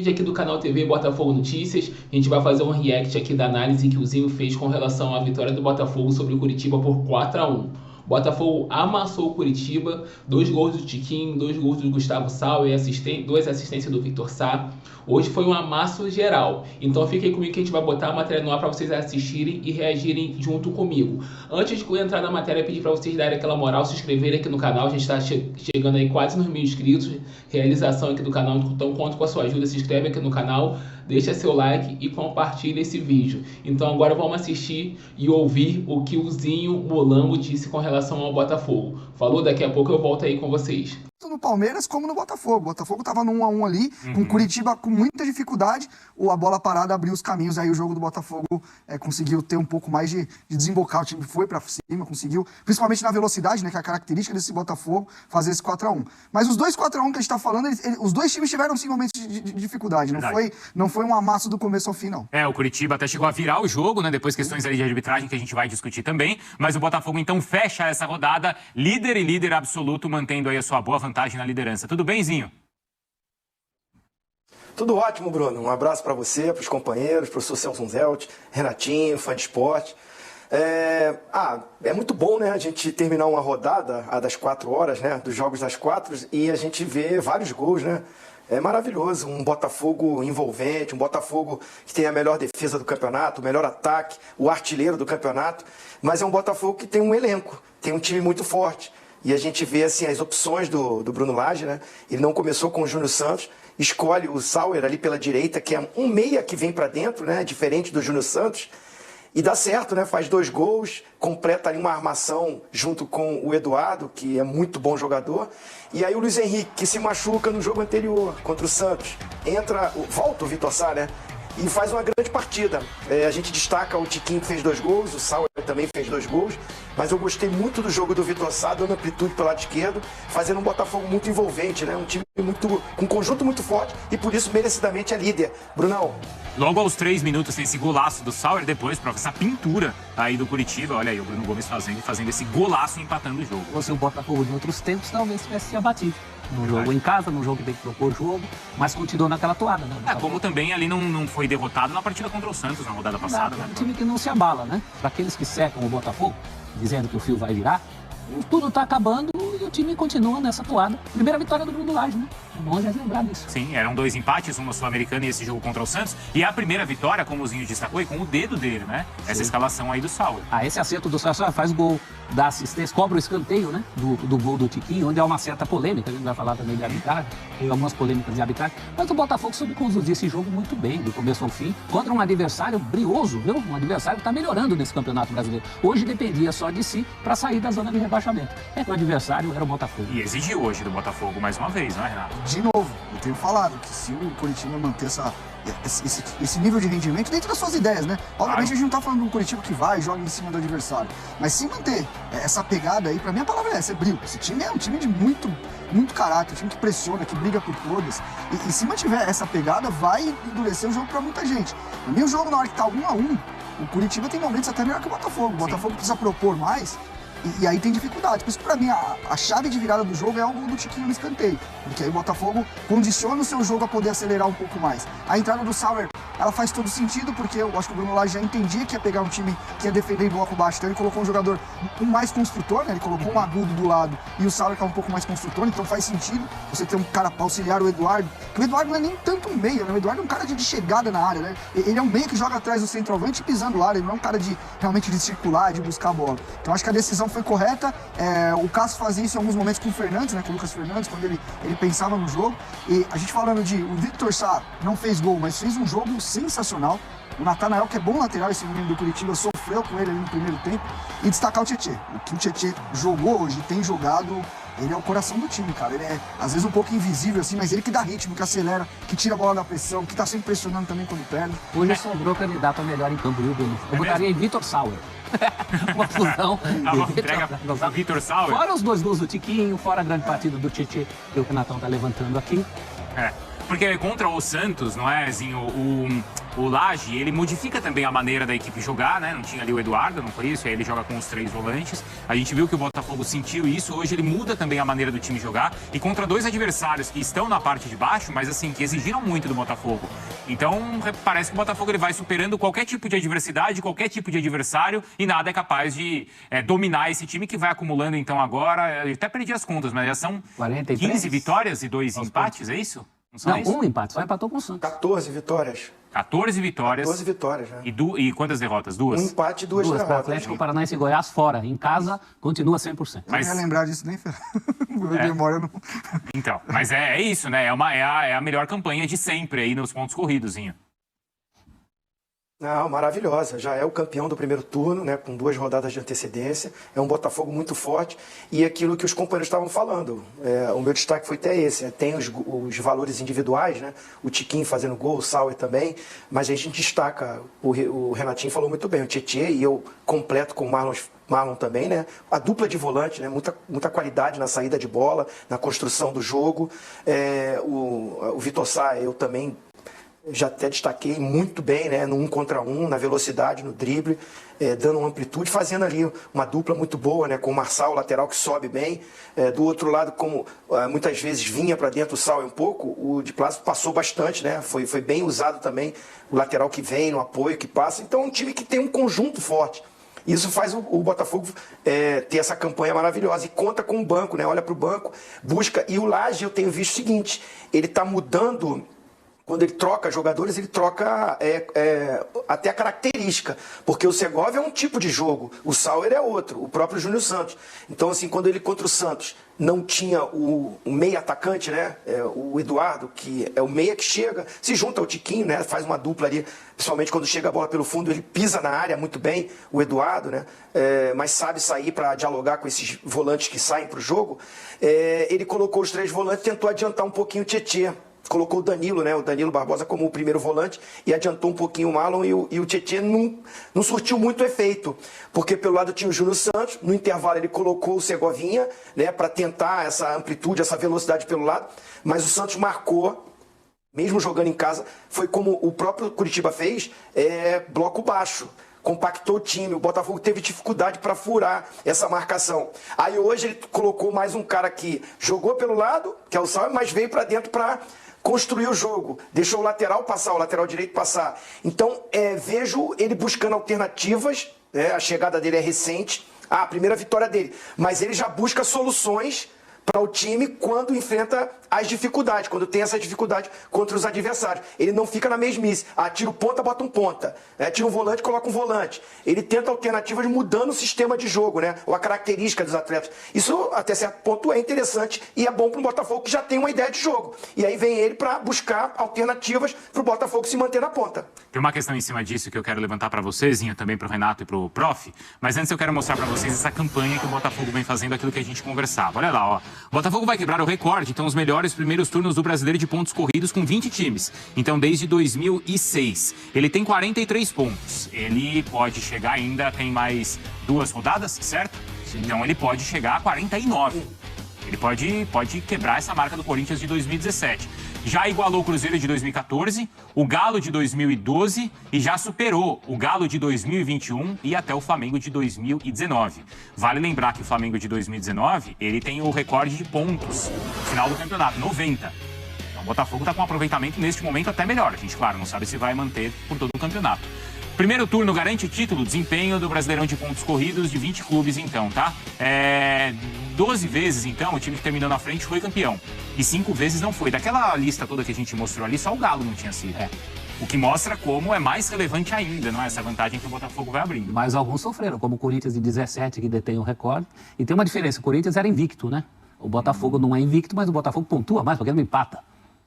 Vídeo aqui do canal TV Botafogo Notícias. A gente vai fazer um react aqui da análise que o Zinho fez com relação à vitória do Botafogo sobre o Curitiba por 4-1. Botafogo amassou o Curitiba, 2 gols do Tiquinho, 2 gols do Gustavo Sauer e 2 assistências do Victor Sá. Hoje foi um amasso geral, então fiquem comigo que a gente vai botar a matéria no ar para vocês assistirem e reagirem junto comigo. Antes de eu entrar na matéria, pedir para vocês darem aquela moral, se inscreverem aqui no canal. A gente está chegando aí quase nos 1000 inscritos, realização aqui do canal, então conto com a sua ajuda. Se inscreve aqui no canal, deixa seu like e compartilha esse vídeo. Então agora vamos assistir e ouvir o que o Zinho Molambo disse com relação ao Botafogo. Falou? Daqui a pouco eu volto aí com vocês. No Palmeiras como no Botafogo. O Botafogo tava no 1-1 ali, com o Curitiba com muita dificuldade, a bola parada abriu os caminhos, aí o jogo do Botafogo conseguiu ter um pouco mais de desembocar, o time foi pra cima, conseguiu, principalmente na velocidade, né, que é a característica desse Botafogo, fazer esse 4-1. Mas os dois 4-1 que a gente tá falando, os dois times tiveram sim momentos de dificuldade, não foi um amasso do começo ao fim, não. O Curitiba até chegou a virar o jogo, né, depois questões ali de arbitragem que a gente vai discutir também, mas o Botafogo então fecha essa rodada, líder e líder absoluto, mantendo aí a sua boa vantagem na liderança. Tudo bem, Zinho? Tudo ótimo, Bruno. Um abraço para você, para os companheiros, professor Celso Zelt, Renatinho, fã de esporte. É muito bom, né, a gente terminar uma rodada, a das 4 horas, né, dos jogos das 4, e a gente vê vários gols, né? É maravilhoso, um Botafogo envolvente, um Botafogo que tem a melhor defesa do campeonato, o melhor ataque, o artilheiro do campeonato, mas é um Botafogo que tem um elenco, tem um time muito forte. E a gente vê assim, as opções do Bruno Lage, né? Ele não começou com o Júnior Santos, escolhe o Sauer ali pela direita, que é um meia que vem para dentro, né? Diferente do Júnior Santos. E dá certo, né? Faz 2 gols, completa ali uma armação junto com o Eduardo, que é muito bom jogador. E aí o Luiz Henrique, que se machuca no jogo anterior contra o Santos. Volta o Victor Sá, né? E faz uma grande partida. A gente destaca o Tiquinho, que fez 2 gols, o Sauer também fez 2 gols, mas eu gostei muito do jogo do Victor Sá, dando amplitude pelo lado esquerdo, fazendo um Botafogo muito envolvente, né? Um time com um conjunto muito forte e por isso merecidamente é líder. Brunão. Logo aos 3 minutos tem esse golaço do Sauer, depois para essa pintura aí do Curitiba. Olha aí o Bruno Gomes fazendo esse golaço e empatando o jogo. Se fosse o Botafogo de outros tempos, talvez tivesse se abatido. No jogo em casa, no jogo que tem que propor jogo, mas continuou naquela toada, né? Como também ali não foi derrotado na partida contra o Santos na rodada passada, né? É um time que não se abala, né? Para aqueles que secam o Botafogo, dizendo que o fio vai virar, tudo tá acabando e o time continua nessa toada. Primeira vitória do Bruno Lage, né? É bom já lembrar disso. Sim, eram 2 empates, uma Sul-Americana e esse jogo contra o Santos. E a primeira vitória, como o Zinho destacou, e com o dedo dele, né? Sim. Essa escalação aí do Sauer. Esse acerto do Sauer faz o gol da assistência, cobra o escanteio, né? Do gol do Tiquinho, onde há uma certa polêmica. A gente vai falar também de arbitragem, tem algumas polêmicas de arbitragem. Mas o Botafogo soube conduzir esse jogo muito bem, do começo ao fim, contra um adversário brioso, viu? Um adversário que está melhorando nesse Campeonato Brasileiro. Hoje dependia só de si para sair da zona de rebaixamento. Que o adversário era o Botafogo. E exigiu hoje do Botafogo mais uma vez, não é, Renato? De novo, eu tenho falado que se o Curitiba manter esse nível de rendimento dentro das suas ideias, né? Obviamente a gente não tá falando de um Curitiba que vai e joga em cima do adversário, mas se manter essa pegada aí, pra mim a palavra é essa, é brilho. Esse time é um time de muito caráter, um time que pressiona, que briga por todas, e se mantiver essa pegada, vai endurecer o jogo pra muita gente. Pra mim o jogo, na hora que tá 1-1, o Curitiba tem momentos até melhor que o Botafogo. O Botafogo precisa propor mais, e aí tem dificuldade. Por isso, pra mim, a chave de virada do jogo é o gol do Tiquinho no escanteio. Porque aí o Botafogo condiciona o seu jogo a poder acelerar um pouco mais. A entrada do Sauer, ela faz todo sentido, porque eu acho que o Bruno Lage já entendia que ia pegar um time que ia defender em bloco baixo. Então ele colocou um jogador mais construtor, né? Ele colocou um agudo do lado e o Sauer que é um pouco mais construtor. Então faz sentido você ter um cara pra auxiliar o Eduardo. Porque o Eduardo não é nem tanto um meia, né? O Eduardo é um cara de chegada na área, né? Ele é um meia que joga atrás do centroavante pisando lá. Ele não é um cara realmente de circular, de buscar a bola. Então acho que a decisão foi correta. O Cássio fazia isso em alguns momentos com o Fernandes, né, com o Lucas Fernandes, quando ele pensava no jogo. E a gente falando o Victor Sá não fez gol, mas fez um jogo sensacional. O Natanael, que é bom lateral, esse menino do Curitiba, sofreu com ele ali no primeiro tempo. E destacar o Tietê. O que o Tietê jogou hoje, tem jogado, ele é o coração do time, cara. Ele é, às vezes, um pouco invisível, assim, mas ele que dá ritmo, que acelera, que tira a bola da pressão, que tá sempre pressionando também quando perde. Hoje sobrou candidato a melhor em campo, viu, Bruno? Eu botaria em Victor Sauer. Uma fusão. Entrega o Victor Sauer. Fora os 2 gols do Tiquinho, fora a grande partida do Tietê, que o Renatão tá levantando aqui. Porque contra o Santos, não é, Zinho, o Lage, ele modifica também a maneira da equipe jogar, né? Não tinha ali o Eduardo, não foi isso? Aí ele joga com os 3 volantes. A gente viu que o Botafogo sentiu isso. Hoje ele muda também a maneira do time jogar. E contra 2 adversários que estão na parte de baixo, mas assim, que exigiram muito do Botafogo. Então, parece que o Botafogo ele vai superando qualquer tipo de adversidade, qualquer tipo de adversário, e nada é capaz de dominar esse time que vai acumulando, então, agora. Eu até perdi as contas, mas já são 43. 15 vitórias e 2 empates, é isso? Não, isso? Um empate, só empatou com o Santos. 14 vitórias. 14 vitórias. 14 vitórias, né? E quantas derrotas? 2? Um empate e 2 derrotas. Para Atlético Paranaense e Goiás fora. Em casa, continua 100%. Mas... Eu não ia lembrar disso nem, memória não... Então, mas é isso, né? É a melhor campanha de sempre aí nos pontos corridos, Zinho. Não, maravilhosa. Já é o campeão do primeiro turno, né, com 2 rodadas de antecedência. É um Botafogo muito forte. E aquilo que os companheiros estavam falando, o meu destaque foi até esse. Tem os valores individuais, né? O Tiquinho fazendo gol, o Sauer também. Mas a gente destaca, o Renatinho falou muito bem, o Tietê, e eu completo com o Marlon também, né? A dupla de volante, né? Muita qualidade na saída de bola, na construção do jogo. O Vitor Sá, eu também já até destaquei muito bem, né, no 1 contra 1, na velocidade, no drible, dando uma amplitude, fazendo ali uma dupla muito boa, né, com o Marçal, o lateral que sobe bem. Do outro lado, como muitas vezes vinha para dentro o Sal um pouco, o de Plácido passou bastante, né, foi bem usado também, o lateral que vem, no apoio que passa. Então é um time que tem um conjunto forte. Isso faz o Botafogo ter essa campanha maravilhosa. E conta com o banco, né, olha para o banco, busca. E o Lage, eu tenho visto o seguinte, ele está mudando. Quando ele troca jogadores, ele troca até a característica. Porque o Segovia é um tipo de jogo, o Sauer é outro, o próprio Júnior Santos. Então, assim, quando ele contra o Santos não tinha o meia atacante, né? O Eduardo, que é o meia que chega, se junta ao Tiquinho, né? Faz uma dupla ali, principalmente quando chega a bola pelo fundo, ele pisa na área muito bem, o Eduardo, né? Mas sabe sair para dialogar com esses volantes que saem para o jogo. Ele colocou os 3 volantes, tentou adiantar um pouquinho o Tietê. Colocou o Danilo, né? O Danilo Barbosa como o primeiro volante e adiantou um pouquinho o Marlon e o Tietê não surtiu muito efeito, porque pelo lado tinha o Júnior Santos, no intervalo ele colocou o Segovinha, né? Para tentar essa amplitude, essa velocidade pelo lado, mas o Santos marcou, mesmo jogando em casa, foi como o próprio Curitiba fez, bloco baixo. Compactou o time, o Botafogo teve dificuldade para furar essa marcação. Aí hoje ele colocou mais um cara que jogou pelo lado, que é o Sauer, mas veio para dentro para construir o jogo, deixou o lateral passar, o lateral direito passar. Então, vejo ele buscando alternativas, a chegada dele é recente, a primeira vitória dele, mas ele já busca soluções para o time quando enfrenta as dificuldades, quando tem essa dificuldade contra os adversários. Ele não fica na mesmice. Tira o ponta, bota um ponta. Tira um volante, coloca um volante. Ele tenta alternativas mudando o sistema de jogo, né? Ou a característica dos atletas. Isso, até certo ponto, é interessante e é bom para o Botafogo que já tem uma ideia de jogo. E aí vem ele para buscar alternativas para o Botafogo se manter na ponta. Tem uma questão em cima disso que eu quero levantar para vocês, e também para o Renato e para o Prof. Mas antes eu quero mostrar para vocês essa campanha que o Botafogo vem fazendo, aquilo que a gente conversava. Olha lá, ó. O Botafogo vai quebrar o recorde, então, os melhores primeiros turnos do Brasileiro de pontos corridos com 20 times. Então, desde 2006. Ele tem 43 pontos. Ele pode chegar ainda, tem mais 2 rodadas, certo? Então, ele pode chegar a 49. Ele pode quebrar essa marca do Corinthians de 2017. Já igualou o Cruzeiro de 2014, o Galo de 2012 e já superou o Galo de 2021 e até o Flamengo de 2019. Vale lembrar que o Flamengo de 2019, ele tem o recorde de pontos no final do campeonato, 90. Então o Botafogo está com um aproveitamento neste momento até melhor. A gente, claro, não sabe se vai manter por todo o campeonato. Primeiro turno garante título, desempenho do Brasileirão de pontos corridos de 20 clubes, então, tá? 12 vezes, então, o time que terminou na frente foi campeão. E 5 vezes não foi. Daquela lista toda que a gente mostrou ali, só o Galo não tinha sido. O que mostra como é mais relevante ainda, não é? Essa vantagem que o Botafogo vai abrindo. Mas alguns sofreram, como o Corinthians de 17, que detém o recorde. E tem uma diferença, o Corinthians era invicto, né? O Botafogo não é invicto, mas o Botafogo pontua mais, porque não empata.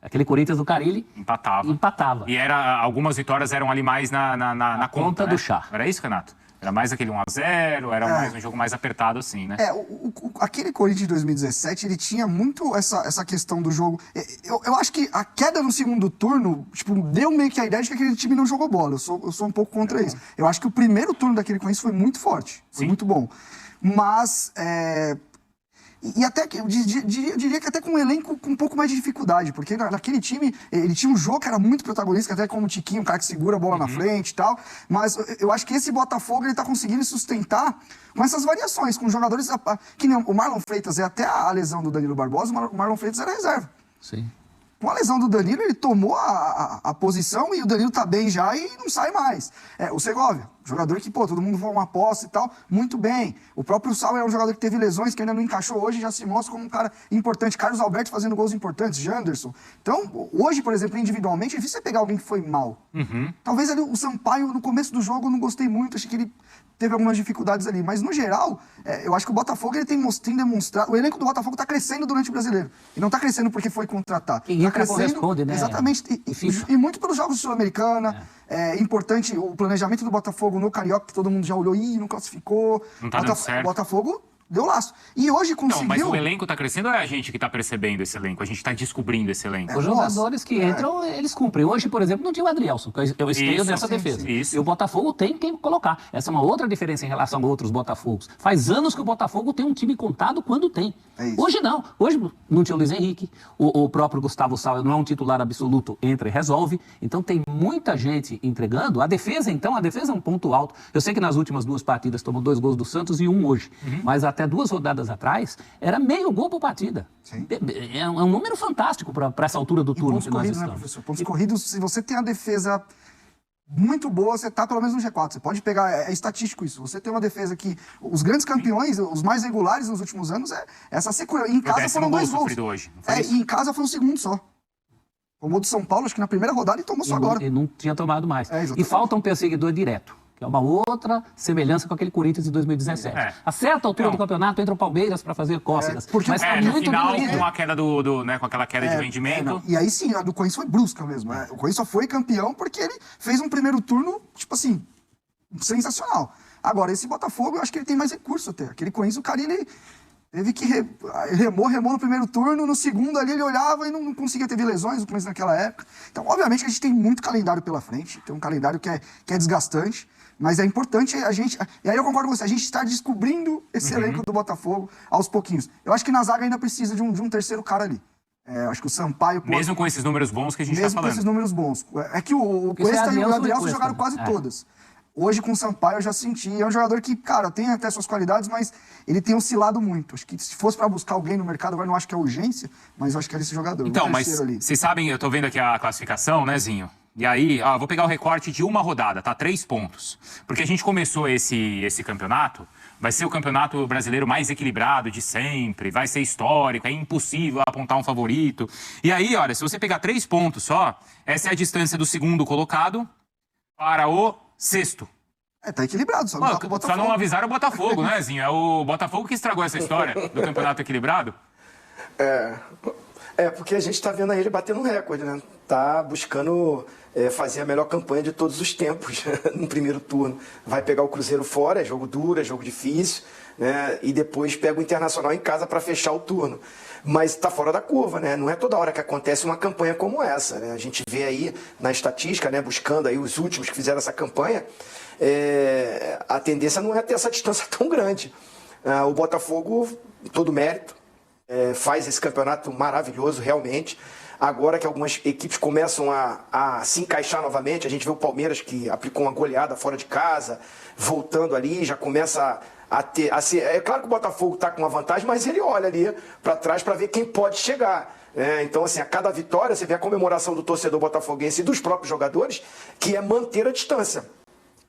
Aquele Corinthians do Carille empatava. E algumas vitórias eram ali mais na conta, né? Do chá. Era isso, Renato? Era mais aquele 1-0, era mais um jogo mais apertado assim, né? Aquele Corinthians de 2017, ele tinha muito essa questão do jogo. Eu acho que a queda no segundo turno, deu meio que a ideia de que aquele time não jogou bola. Eu sou um pouco contra isso. Eu acho que o primeiro turno daquele Corinthians foi muito forte, foi muito bom. Mas... E até, eu diria que até com um elenco com um pouco mais de dificuldade, porque naquele time, ele tinha um jogo que era muito protagonista, até como o Tiquinho, um cara que segura a bola na frente e tal, mas eu acho que esse Botafogo, ele tá conseguindo sustentar com essas variações, com jogadores, que nem o Marlon Freitas, até a lesão do Danilo Barbosa, o Marlon Freitas era reserva. Sim. Com a lesão do Danilo, ele tomou a posição e o Danilo tá bem já e não sai mais. O Segovia, jogador que, todo mundo foi uma aposta e tal, muito bem. O próprio Sal é um jogador que teve lesões, que ainda não encaixou hoje, já se mostra como um cara importante. Carlos Alberto fazendo gols importantes, Janderson. Então, hoje, por exemplo, individualmente, é difícil você pegar alguém que foi mal. Talvez ali o Sampaio, no começo do jogo, eu não gostei muito, achei que ele teve algumas dificuldades ali, mas no geral, eu acho que o Botafogo ele tem demonstrado, o elenco do Botafogo está crescendo durante o Brasileiro, e não está crescendo porque foi contratar. Quem está corresponde, né? Exatamente, e muito pelos jogos Sul-Americana, é importante o planejamento do Botafogo no Carioca, que todo mundo já olhou, não classificou, Não tá dando certo. Botafogo deu laço. E hoje conseguiu... Não, mas o elenco tá crescendo ou é a gente que tá percebendo esse elenco? A gente tá descobrindo esse elenco? Os jogadores que entram, eles cumprem. Hoje, por exemplo, não tinha o Adrielson, que eu esteio nessa defesa. Isso. E o Botafogo tem quem colocar. Essa é uma outra diferença em relação a outros Botafogos. Faz anos que o Botafogo tem um time contado quando tem. Hoje não. Hoje não tinha o Luiz Henrique, o próprio Gustavo Sal não é um titular absoluto, entra e resolve. Então tem muita gente entregando. A defesa é um ponto alto. Eu sei que nas últimas 2 partidas tomou 2 gols do Santos e 1 hoje. Mas até 2 rodadas atrás, era meio gol por partida. Sim. É um número fantástico para essa altura do turno que nós estamos. Né, professor? Pontos corridos, se você tem a defesa muito boa, você tá pelo menos no G4. Você pode pegar, é estatístico isso. Você tem uma defesa que os grandes campeões, os mais regulares nos últimos anos, essa sequência. Em casa foram 2 gols. Hoje, e em casa foi um segundo só. Tomou do São Paulo, acho que na primeira rodada, e tomou só agora. E não tinha tomado mais. Exatamente. E falta um perseguidor direto, que é uma outra semelhança com aquele Corinthians de 2017. A certa altura do campeonato entra o Palmeiras para fazer cócegas. Mas tá no muito final, diminuído. com a queda com aquela queda de rendimento. E aí sim, a do Corinthians foi brusca mesmo. O Corinthians só foi campeão porque ele fez um primeiro turno, tipo assim, sensacional. Agora, esse Botafogo, eu acho que ele tem mais recurso até. Aquele Corinthians, o cara, ele teve que remou no primeiro turno, no segundo ali ele olhava e não conseguia, teve lesões, o Corinthians naquela época. Então, obviamente, a gente tem muito calendário pela frente, tem um calendário que é desgastante. Mas é importante a gente... E aí eu concordo com você, a gente está descobrindo esse elenco do Botafogo aos pouquinhos. Eu acho que na zaga ainda precisa de um terceiro cara ali. Eu acho que o Sampaio... Mesmo com esses números bons que a gente está falando. Mesmo com esses números bons. É que o Cuesta e o Adrielson jogaram quase todas. Hoje com o Sampaio eu já senti. É um jogador que, cara, tem até suas qualidades, mas ele tem oscilado muito. Acho que se fosse para buscar alguém no mercado, agora não acho que é urgência, mas eu acho que era esse jogador. Então, mas vocês sabem, eu tô vendo aqui a classificação, né, Zinho? E aí, vou pegar o recorte de uma rodada, tá? 3 pontos. Porque a gente começou esse campeonato, vai ser o campeonato brasileiro mais equilibrado de sempre, vai ser histórico, é impossível apontar um favorito. E aí, olha, se você pegar 3 pontos só, essa é a distância do segundo colocado para o sexto. Tá equilibrado, só não tá com o Botafogo. Só não avisaram o Botafogo, né, Zinho? É o Botafogo que estragou essa história do campeonato equilibrado. Porque a gente tá vendo aí ele batendo um recorde, né? Tá buscando fazer a melhor campanha de todos os tempos no primeiro turno. Vai pegar o Cruzeiro fora, é jogo duro, é jogo difícil, né? E depois pega o Internacional em casa para fechar o turno. Mas está fora da curva, né? Não é toda hora que acontece uma campanha como essa, né? A gente vê aí na estatística, né? Buscando aí os últimos que fizeram essa campanha, a tendência não é ter essa distância tão grande. O Botafogo, todo mérito, faz esse campeonato maravilhoso, realmente. Agora que algumas equipes começam a se encaixar novamente, a gente vê o Palmeiras que aplicou uma goleada fora de casa, voltando ali, já começa a ser... É claro que o Botafogo está com uma vantagem, mas ele olha ali para trás para ver quem pode chegar. Então, assim, a cada vitória, você vê a comemoração do torcedor botafoguense e dos próprios jogadores, que é manter a distância.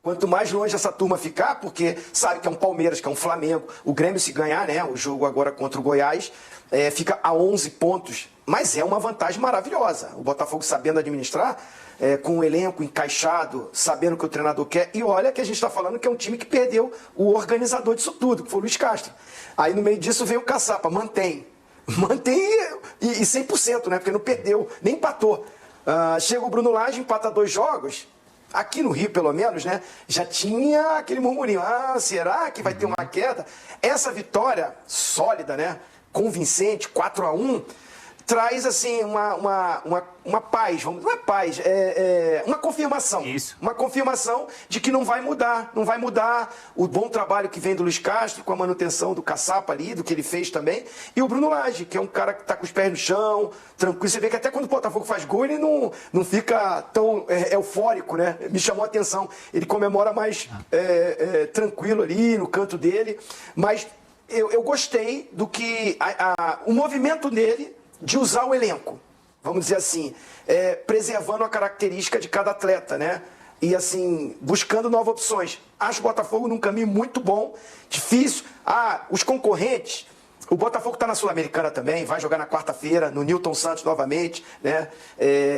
Quanto mais longe essa turma ficar, porque sabe que é um Palmeiras, que é um Flamengo, o Grêmio se ganhar, né, o jogo agora contra o Goiás, fica a 11 pontos, mas é uma vantagem maravilhosa. O Botafogo sabendo administrar, com o elenco encaixado, sabendo o que o treinador quer, e olha que a gente está falando que é um time que perdeu o organizador disso tudo, que foi o Luiz Castro. Aí no meio disso veio o Caçapa, mantém e 100%, né, porque não perdeu, nem empatou. Chega o Bruno Lage, empata 2 jogos. Aqui no Rio, pelo menos, né, já tinha aquele murmurinho. Será que vai ter uma queda? Essa vitória sólida, né, convincente, 4-1, traz assim uma paz, não é paz, uma confirmação. Isso. Uma confirmação de que não vai mudar o bom trabalho que vem do Luiz Castro, com a manutenção do Caçapa ali, do que ele fez também, e o Bruno Lage, que é um cara que está com os pés no chão, tranquilo. Você vê que até quando o Botafogo faz gol, ele não fica tão eufórico, né? Me chamou a atenção. Ele comemora mais tranquilo ali, no canto dele, mas eu gostei do que o movimento dele de usar o elenco, vamos dizer assim, preservando a característica de cada atleta, né? E assim, buscando novas opções. Acho o Botafogo num caminho muito bom, difícil. Os concorrentes, o Botafogo está na Sul-Americana também, vai jogar na quarta-feira, no Newton Santos novamente, né?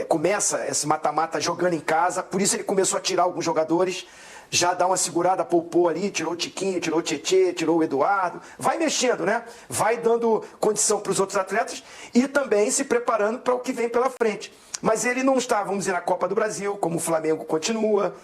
Começa esse mata-mata jogando em casa, por isso ele começou a tirar alguns jogadores. Já dá uma segurada, poupou ali, tirou o Tiquinho, tirou o Tietê, tirou o Eduardo. Vai mexendo, né? Vai dando condição para os outros atletas e também se preparando para o que vem pela frente. Mas ele não está, vamos dizer, na Copa do Brasil, como o Flamengo continua,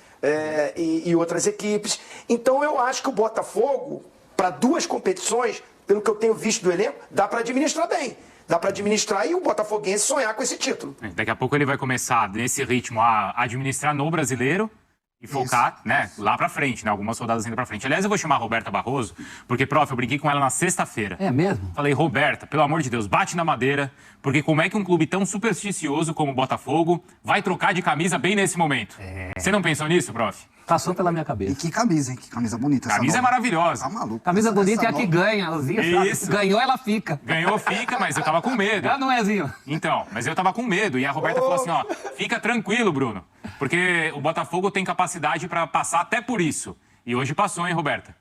e outras equipes. Então eu acho que o Botafogo, para duas competições, pelo que eu tenho visto do elenco, dá para administrar bem. Dá para administrar e o botafoguense sonhar com esse título. Daqui a pouco ele vai começar, nesse ritmo, a administrar no Brasileiro. E focar, né, lá pra frente, né? Algumas rodadas ainda pra frente. Aliás, eu vou chamar a Roberta Barroso, porque, prof, eu brinquei com ela na sexta-feira. É mesmo? Falei, Roberta, pelo amor de Deus, bate na madeira, porque como é que um clube tão supersticioso como o Botafogo vai trocar de camisa bem nesse momento? Você não pensou nisso, prof? Passou pela minha cabeça. E que camisa, hein? Que camisa bonita. Camisa é maravilhosa. Tá maluco. Camisa bonita é a que nova... ganha, Alzinha. Isso. Ganhou, ela fica. Ganhou, fica, mas eu tava com medo. Ela não é, Zinho? Então, mas eu tava com medo. E a Roberta falou assim, ó, fica tranquilo, Bruno. Porque o Botafogo tem capacidade pra passar até por isso. E hoje passou, hein, Roberta?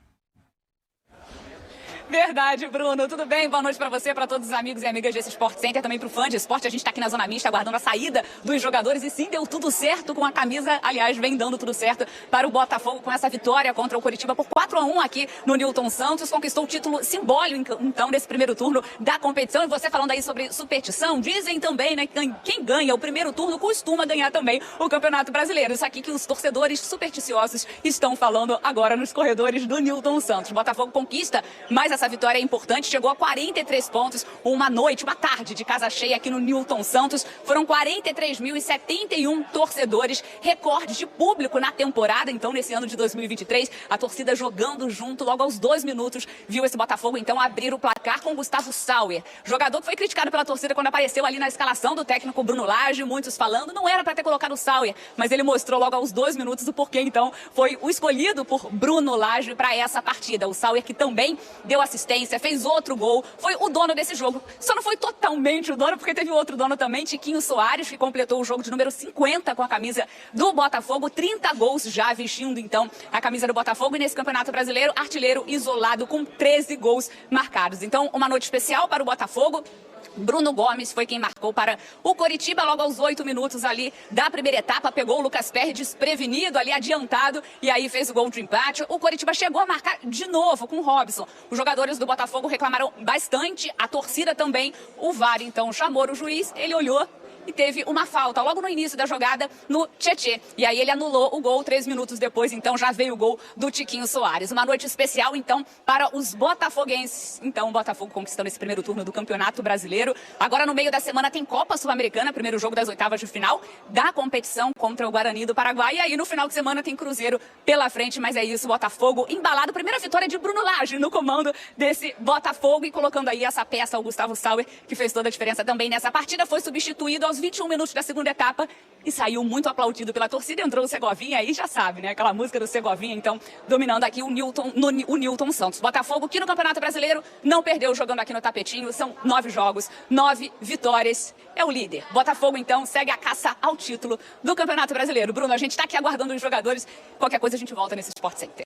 Verdade, Bruno. Tudo bem? Boa noite pra você, pra todos os amigos e amigas desse Sport Center, também pro fã de esporte. A gente tá aqui na Zona Mista, aguardando a saída dos jogadores. E sim, deu tudo certo com a camisa. Aliás, vem dando tudo certo para o Botafogo com essa vitória contra o Coritiba por 4-1 aqui no Newton Santos. Conquistou o título simbólico, então, nesse primeiro turno da competição. E você falando aí sobre superstição, dizem também, né, que quem ganha o primeiro turno costuma ganhar também o Campeonato Brasileiro. Isso aqui que os torcedores supersticiosos estão falando agora nos corredores do Newton Santos. O Botafogo conquista, mas essa vitória é importante, chegou a 43 pontos, uma tarde de casa cheia aqui no Newton Santos. Foram 43.071 torcedores, recorde de público na temporada, então, nesse ano de 2023. A torcida jogando junto, logo aos 2 minutos, viu esse Botafogo, então, abrir o placar com Gustavo Sauer. Jogador que foi criticado pela torcida quando apareceu ali na escalação do técnico Bruno Lage, muitos falando, não era para ter colocado o Sauer, mas ele mostrou logo aos 2 minutos o porquê, então, foi o escolhido por Bruno Lage para essa partida. O Sauer que também deu assistência, fez outro gol, foi o dono desse jogo. Só não foi totalmente o dono, porque teve outro dono também, Tiquinho Soares, que completou o jogo de número 50 com a camisa do Botafogo. 30 gols já vestindo, então, a camisa do Botafogo. E nesse Campeonato Brasileiro, artilheiro isolado com 13 gols marcados. Então, uma noite especial para o Botafogo. Bruno Gomes foi quem marcou para o Coritiba logo aos 8 minutos ali da primeira etapa. Pegou o Lucas Perry desprevenido ali, adiantado, e aí fez o gol de empate. O Coritiba chegou a marcar de novo com o Robson. Os jogadores do Botafogo reclamaram bastante, a torcida também. O VAR, então, chamou o juiz, ele olhou e teve uma falta logo no início da jogada no Tietê. E aí ele anulou o gol 3 minutos depois, então já veio o gol do Tiquinho Soares. Uma noite especial, então, para os botafoguenses. Então, o Botafogo conquistando esse primeiro turno do Campeonato Brasileiro. Agora, no meio da semana, tem Copa Sul-Americana, primeiro jogo das oitavas de final da competição contra o Guarani do Paraguai. E aí, no final de semana, tem Cruzeiro pela frente, mas é isso, Botafogo embalado. Primeira vitória de Bruno Lage no comando desse Botafogo e colocando aí essa peça, o Gustavo Sauer, que fez toda a diferença também nessa partida. Foi substituído aos 21 minutos da segunda etapa e saiu muito aplaudido pela torcida. Entrou o Segovinha, aí já sabe, né? Aquela música do Segovinha, então, dominando aqui o Newton Santos. Botafogo, que no Campeonato Brasileiro não perdeu jogando aqui no tapetinho. São 9 jogos, 9 vitórias. É o líder. Botafogo, então, segue a caça ao título do Campeonato Brasileiro. Bruno, a gente tá aqui aguardando os jogadores. Qualquer coisa a gente volta nesse Sport Center.